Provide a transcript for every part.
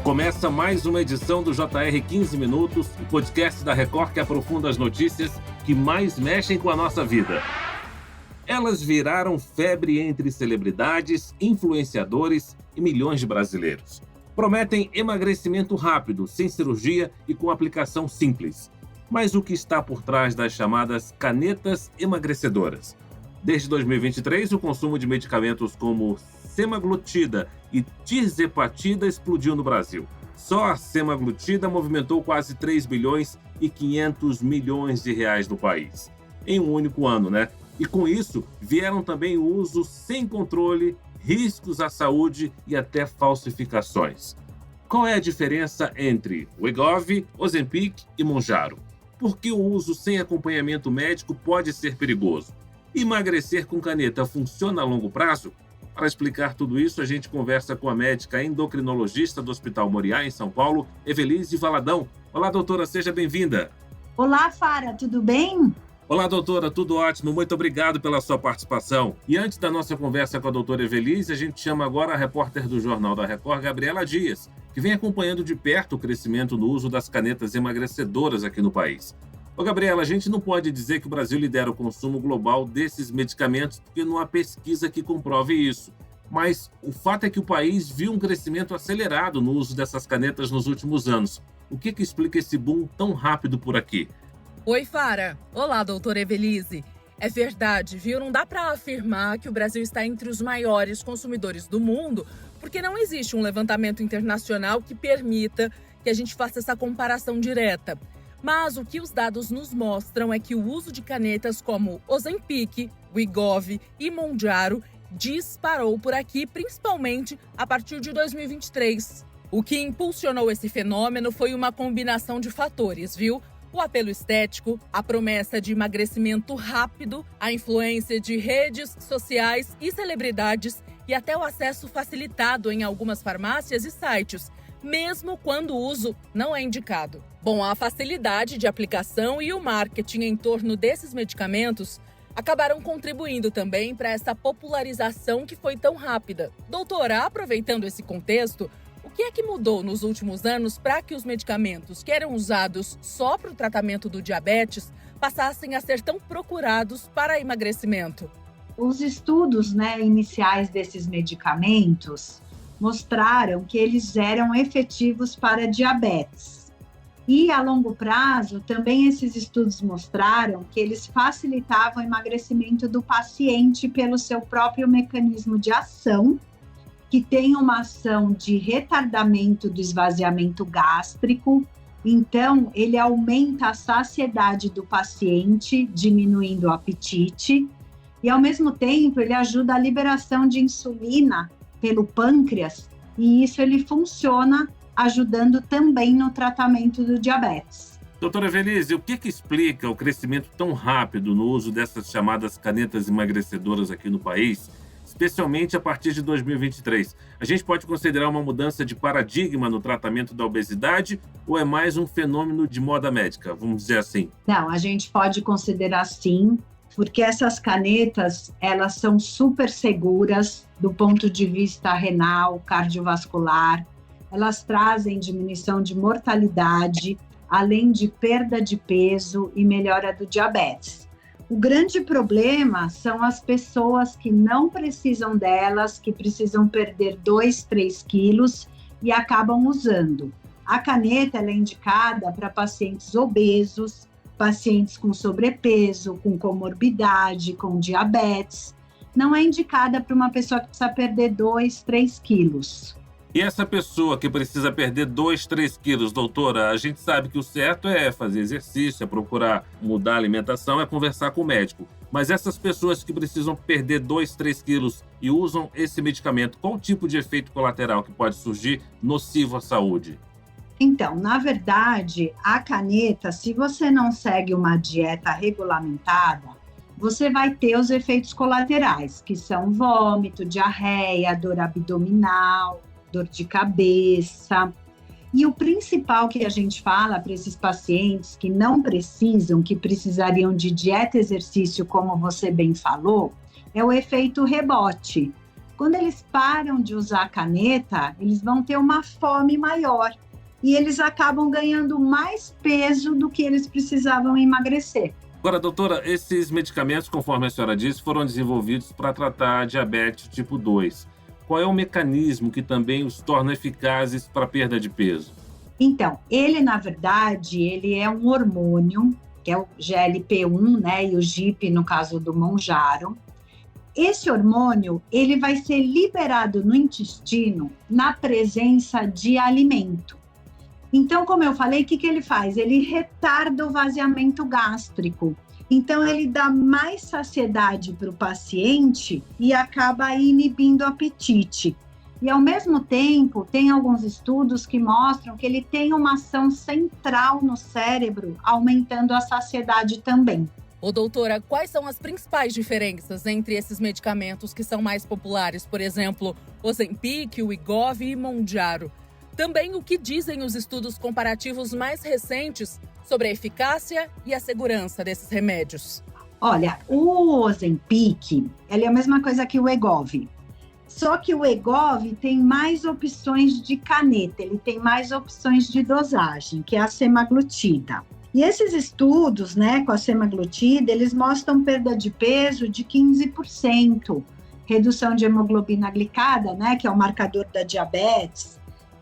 Começa mais uma edição do JR 15 Minutos, o podcast da Record que aprofunda as notícias que mais mexem com a nossa vida. Elas viraram febre entre celebridades, influenciadores e milhões de brasileiros. Prometem emagrecimento rápido, sem cirurgia e com aplicação simples. Mas o que está por trás das chamadas canetas emagrecedoras? Desde 2023, o consumo de medicamentos como semaglutida e tirzepatida explodiu no Brasil. Só a semaglutida movimentou quase 3 bilhões e 500 milhões de reais no país. Em um único ano, né? E com isso, vieram também o uso sem controle, riscos à saúde e até falsificações. Qual é a diferença entre Wegovy, Ozempic e Mounjaro? Por que o uso sem acompanhamento médico pode ser perigoso? Emagrecer com caneta funciona a longo prazo? Para explicar tudo isso, a gente conversa com a médica endocrinologista do Hospital Moriá, em São Paulo, Evelise Valadão. Olá, doutora, seja bem-vinda. Olá, Fara, tudo bem? Olá, doutora, tudo ótimo. Muito obrigado pela sua participação. E antes da nossa conversa com a doutora Evelise, a gente chama agora a repórter do Jornal da Record, Gabriela Dias, que vem acompanhando de perto o crescimento no uso das canetas emagrecedoras aqui no país. Ô, Gabriela, a gente não pode dizer que o Brasil lidera o consumo global desses medicamentos porque não há pesquisa que comprove isso. Mas o fato é que o país viu um crescimento acelerado no uso dessas canetas nos últimos anos. O que explica esse boom tão rápido por aqui? Oi, Fara. Olá, doutora Evelise. É verdade, viu? Não dá para afirmar que o Brasil está entre os maiores consumidores do mundo, porque não existe um levantamento internacional que permita que a gente faça essa comparação direta. Mas o que os dados nos mostram é que o uso de canetas como Ozempic, Wegovy e Mounjaro disparou por aqui, principalmente a partir de 2023. O que impulsionou esse fenômeno foi uma combinação de fatores, viu? O apelo estético, a promessa de emagrecimento rápido, a influência de redes sociais e celebridades e até o acesso facilitado em algumas farmácias e sites, mesmo quando o uso não é indicado. Bom, a facilidade de aplicação e o marketing em torno desses medicamentos acabaram contribuindo também para essa popularização que foi tão rápida. Doutora, aproveitando esse contexto, o que é que mudou nos últimos anos para que os medicamentos que eram usados só para o tratamento do diabetes passassem a ser tão procurados para emagrecimento? Os estudos, iniciais desses medicamentos mostraram que eles eram efetivos para diabetes. E a longo prazo, também esses estudos mostraram que eles facilitavam o emagrecimento do paciente pelo seu próprio mecanismo de ação, que tem uma ação de retardamento do esvaziamento gástrico. Então, ele aumenta a saciedade do paciente, diminuindo o apetite, e ao mesmo tempo ele ajuda a liberação de insulina pelo pâncreas, e isso ele funciona ajudando também no tratamento do diabetes. Doutora Evelise, o que explica o crescimento tão rápido no uso dessas chamadas canetas emagrecedoras aqui no país, especialmente a partir de 2023? A gente pode considerar uma mudança de paradigma no tratamento da obesidade ou é mais um fenômeno de moda médica, vamos dizer assim? Não, a gente pode considerar sim, porque essas canetas, elas são super seguras do ponto de vista renal, cardiovascular. Elas trazem diminuição de mortalidade, além de perda de peso e melhora do diabetes. O grande problema são as pessoas que não precisam delas, que precisam perder 2, 3 quilos e acabam usando. A caneta ela é indicada para pacientes obesos, pacientes com sobrepeso, com comorbidade, com diabetes. Não é indicada para uma pessoa que precisa perder 2, 3 quilos. E essa pessoa que precisa perder 2, 3 quilos, doutora, a gente sabe que o certo é fazer exercício, é procurar mudar a alimentação, é conversar com o médico. Mas essas pessoas que precisam perder 2, 3 quilos e usam esse medicamento, qual tipo de efeito colateral que pode surgir nocivo à saúde? Então, na verdade, a caneta, se você não segue uma dieta regulamentada, você vai ter os efeitos colaterais, que são vômito, diarreia, dor abdominal, dor de cabeça. E o principal que a gente fala para esses pacientes que não precisam, que precisariam de dieta e exercício, como você bem falou, é o efeito rebote. Quando eles param de usar a caneta, eles vão ter uma fome maior e eles acabam ganhando mais peso do que eles precisavam emagrecer. Agora, doutora, esses medicamentos, conforme a senhora disse, foram desenvolvidos para tratar a diabetes tipo 2. Qual é o mecanismo que também os torna eficazes para a perda de peso? Então, ele, na verdade, ele é um hormônio, que é o GLP-1, né, e o GIP, no caso do Mounjaro. Esse hormônio, ele vai ser liberado no intestino na presença de alimento. Então, como eu falei, o que ele faz? Ele retarda o vaziamento gástrico. Então, ele dá mais saciedade para o paciente e acaba inibindo o apetite. E, ao mesmo tempo, tem alguns estudos que mostram que ele tem uma ação central no cérebro, aumentando a saciedade também. Ô, doutora, quais são as principais diferenças entre esses medicamentos que são mais populares? Por exemplo, Ozempic, o Wegovy e Mounjaro. Também o que dizem os estudos comparativos mais recentes sobre a eficácia e a segurança desses remédios? Olha, o Ozempic, ele é a mesma coisa que o Wegovy. Só que o Wegovy tem mais opções de caneta, ele tem mais opções de dosagem, que é a semaglutida. E esses estudos, né, com a semaglutida, eles mostram perda de peso de 15%, redução de hemoglobina glicada, né, que é o marcador da diabetes,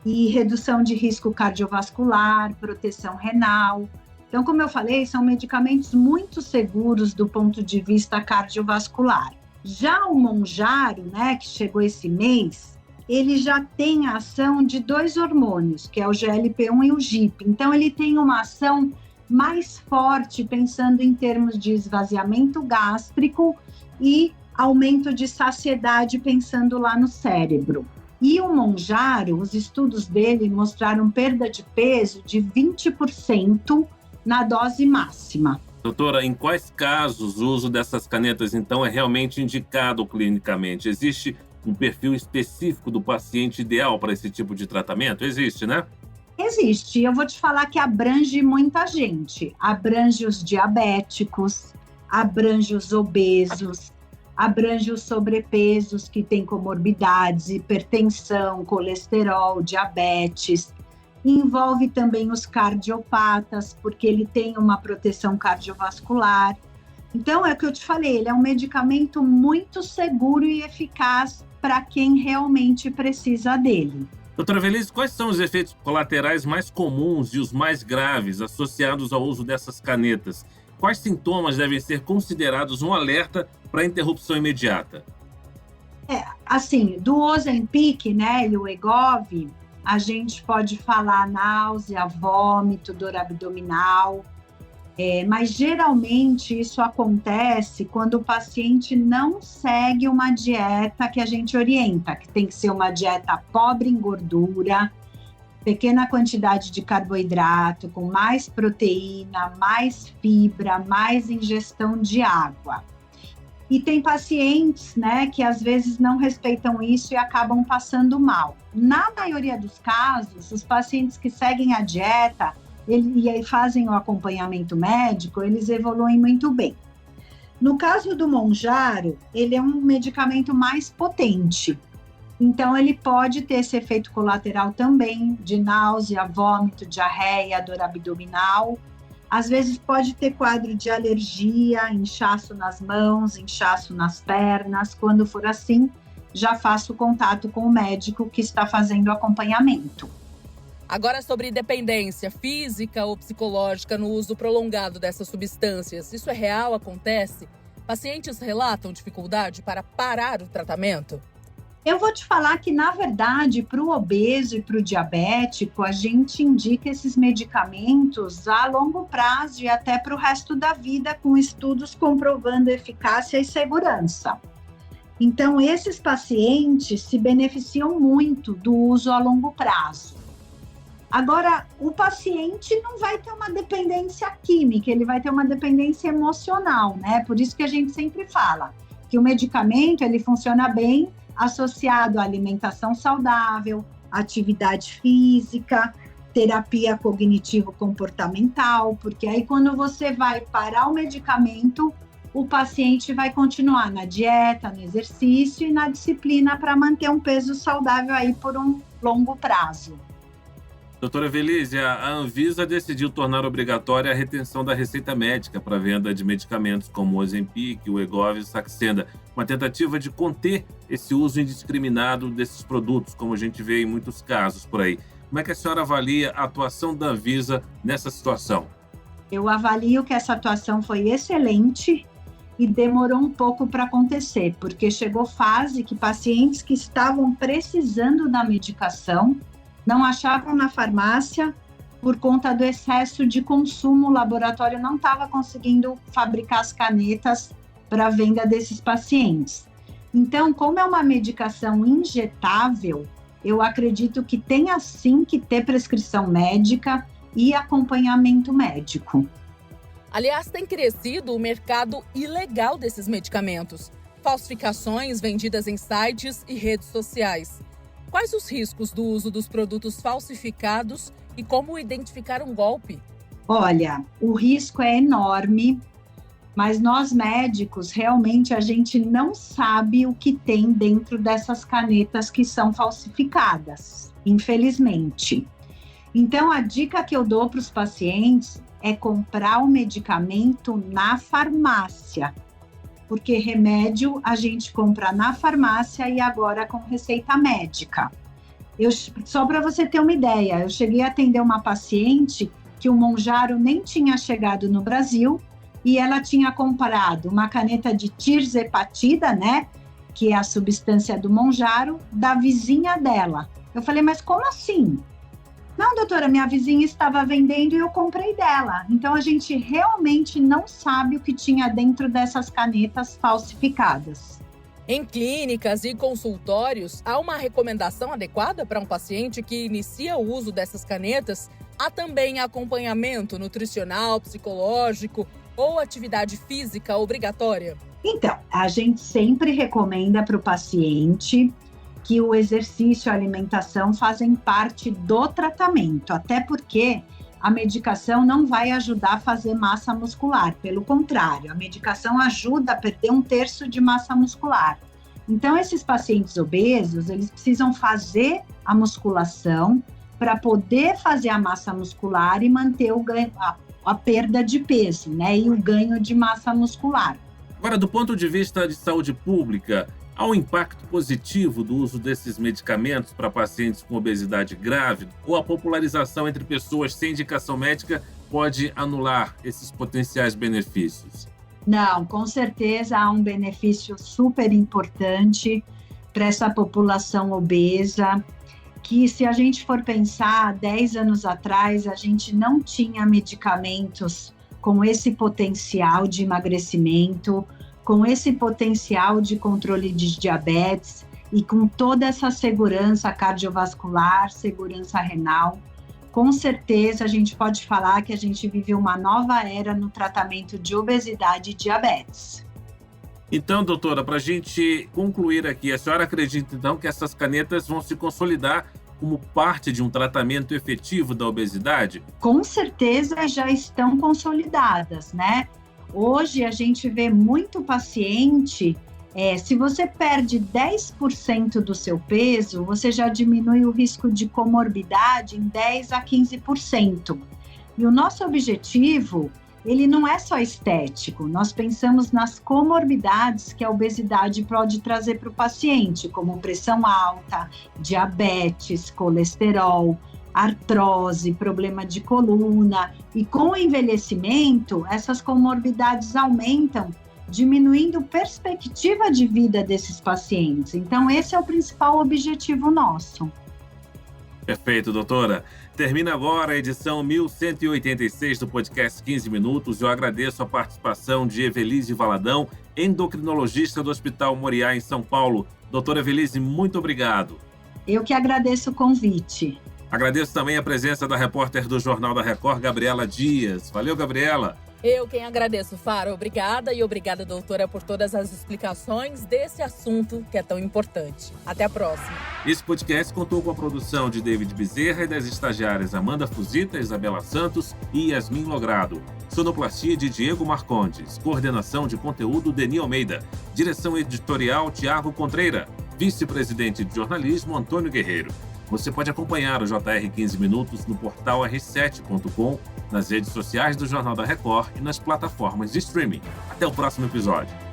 e redução de risco cardiovascular, proteção renal. Então, como eu falei, são medicamentos muito seguros do ponto de vista cardiovascular. Já o Mounjaro, né, que chegou esse mês, ele já tem a ação de 2 hormônios, que é o GLP-1 e o GIP. Então, ele tem uma ação mais forte, pensando em termos de esvaziamento gástrico e aumento de saciedade, pensando lá no cérebro. E o Mounjaro, os estudos dele mostraram perda de peso de 20% na dose máxima. Doutora, em quais casos o uso dessas canetas, então, é realmente indicado clinicamente? Existe um perfil específico do paciente ideal para esse tipo de tratamento? Existe, né? Existe. Eu vou te falar que abrange muita gente. Abrange os diabéticos, abrange os obesos, abrange os sobrepesos que têm comorbidades, hipertensão, colesterol, diabetes. Envolve também os cardiopatas, porque ele tem uma proteção cardiovascular. Então, é o que eu te falei, ele é um medicamento muito seguro e eficaz para quem realmente precisa dele. Doutora Evelise, quais são os efeitos colaterais mais comuns e os mais graves associados ao uso dessas canetas? Quais sintomas devem ser considerados um alerta para interrupção imediata? Assim, do Ozempic, né, e o Wegovy, a gente pode falar náusea, vômito, dor abdominal, mas geralmente isso acontece quando o paciente não segue uma dieta que a gente orienta, que tem que ser uma dieta pobre em gordura, pequena quantidade de carboidrato, com mais proteína, mais fibra, mais ingestão de água. E tem pacientes, né, que às vezes não respeitam isso e acabam passando mal. Na maioria dos casos, os pacientes que seguem a dieta e aí fazem o acompanhamento médico, eles evoluem muito bem. No caso do Mounjaro, ele é um medicamento mais potente. Então, ele pode ter esse efeito colateral também, de náusea, vômito, diarreia, dor abdominal. Às vezes pode ter quadro de alergia, inchaço nas mãos, inchaço nas pernas. Quando for assim, já faço contato com o médico que está fazendo o acompanhamento. Agora, sobre dependência física ou psicológica no uso prolongado dessas substâncias, isso é real? Acontece? Pacientes relatam dificuldade para parar o tratamento? Eu vou te falar que, na verdade, para o obeso e para o diabético, a gente indica esses medicamentos a longo prazo e até para o resto da vida, com estudos comprovando eficácia e segurança. Então, esses pacientes se beneficiam muito do uso a longo prazo. Agora, o paciente não vai ter uma dependência química, ele vai ter uma dependência emocional, né? Por isso que a gente sempre fala que o medicamento, ele funciona bem associado à alimentação saudável, atividade física, terapia cognitivo-comportamental, porque aí quando você vai parar o medicamento, o paciente vai continuar na dieta, no exercício e na disciplina para manter um peso saudável aí por um longo prazo. Doutora Evelise, a Anvisa decidiu tornar obrigatória a retenção da receita médica para a venda de medicamentos como o Ozempic, o Wegovy e o Saxenda, uma tentativa de conter esse uso indiscriminado desses produtos, como a gente vê em muitos casos por aí. Como é que a senhora avalia a atuação da Anvisa nessa situação? Eu avalio que essa atuação foi excelente e demorou um pouco para acontecer, porque chegou fase que pacientes que estavam precisando da medicação não achavam na farmácia por conta do excesso de consumo. O laboratório não estava conseguindo fabricar as canetas para a venda desses pacientes. Então, como é uma medicação injetável, eu acredito que tenha sim que ter prescrição médica e acompanhamento médico. Aliás, tem crescido o mercado ilegal desses medicamentos. Falsificações vendidas em sites e redes sociais. Quais os riscos do uso dos produtos falsificados e como identificar um golpe? Olha, o risco é enorme, mas nós médicos, realmente, a gente não sabe o que tem dentro dessas canetas que são falsificadas, infelizmente. Então, a dica que eu dou para os pacientes é comprar o medicamento na farmácia, porque remédio a gente compra na farmácia e agora com receita médica. Só para você ter uma ideia, eu cheguei a atender uma paciente que o Mounjaro nem tinha chegado no Brasil e ela tinha comprado uma caneta de tirzepatida, né, que é a substância do Mounjaro, da vizinha dela. Eu falei, mas como assim? Não, doutora, minha vizinha estava vendendo e eu comprei dela. Então, a gente realmente não sabe o que tinha dentro dessas canetas falsificadas. Em clínicas e consultórios, há uma recomendação adequada para um paciente que inicia o uso dessas canetas? Há também acompanhamento nutricional, psicológico ou atividade física obrigatória? Então, a gente sempre recomenda para o paciente que o exercício e a alimentação fazem parte do tratamento, até porque a medicação não vai ajudar a fazer massa muscular, pelo contrário, a medicação ajuda a perder 1/3 de massa muscular. Então, esses pacientes obesos, eles precisam fazer a musculação para poder fazer a massa muscular e manter o ganho, a perda de peso, né, e o ganho de massa muscular. Agora, do ponto de vista de saúde pública, há um impacto positivo do uso desses medicamentos para pacientes com obesidade grave? Ou a popularização entre pessoas sem indicação médica pode anular esses potenciais benefícios? Não, com certeza há um benefício super importante para essa população obesa, que se a gente for pensar, 10 anos atrás, a gente não tinha medicamentos com esse potencial de emagrecimento, com esse potencial de controle de diabetes e com toda essa segurança cardiovascular, segurança renal. Com certeza, a gente pode falar que a gente vive uma nova era no tratamento de obesidade e diabetes. Então, doutora, para a gente concluir aqui, a senhora acredita, então, que essas canetas vão se consolidar como parte de um tratamento efetivo da obesidade? Com certeza, já estão consolidadas, né? Hoje a gente vê muito paciente, se você perde 10% do seu peso, você já diminui o risco de comorbidade em 10 a 15%. E o nosso objetivo, ele não é só estético, nós pensamos nas comorbidades que a obesidade pode trazer para o paciente, como pressão alta, diabetes, colesterol, artrose, problema de coluna, e com o envelhecimento, essas comorbidades aumentam, diminuindo a perspectiva de vida desses pacientes. Então, esse é o principal objetivo nosso. Perfeito, doutora. Termina agora a edição 1186 do podcast 15 Minutos. Eu agradeço a participação de Evelise Valadão, endocrinologista do Hospital Moriá, em São Paulo. Doutora Evelise, muito obrigado. Eu que agradeço o convite. Agradeço também a presença da repórter do Jornal da Record, Gabriela Dias. Valeu, Gabriela. Eu quem agradeço, Faro. Obrigada e obrigada, doutora, por todas as explicações desse assunto que é tão importante. Até a próxima. Esse podcast contou com a produção de David Bezerra e das estagiárias Amanda Fusita, Isabela Santos e Yasmin Logrado. Sonoplastia de Diego Marcondes. Coordenação de conteúdo Deni Almeida. Direção editorial Tiago Contreira. Vice-presidente de jornalismo Antônio Guerreiro. Você pode acompanhar o JR 15 Minutos no portal r7.com, nas redes sociais do Jornal da Record e nas plataformas de streaming. Até o próximo episódio.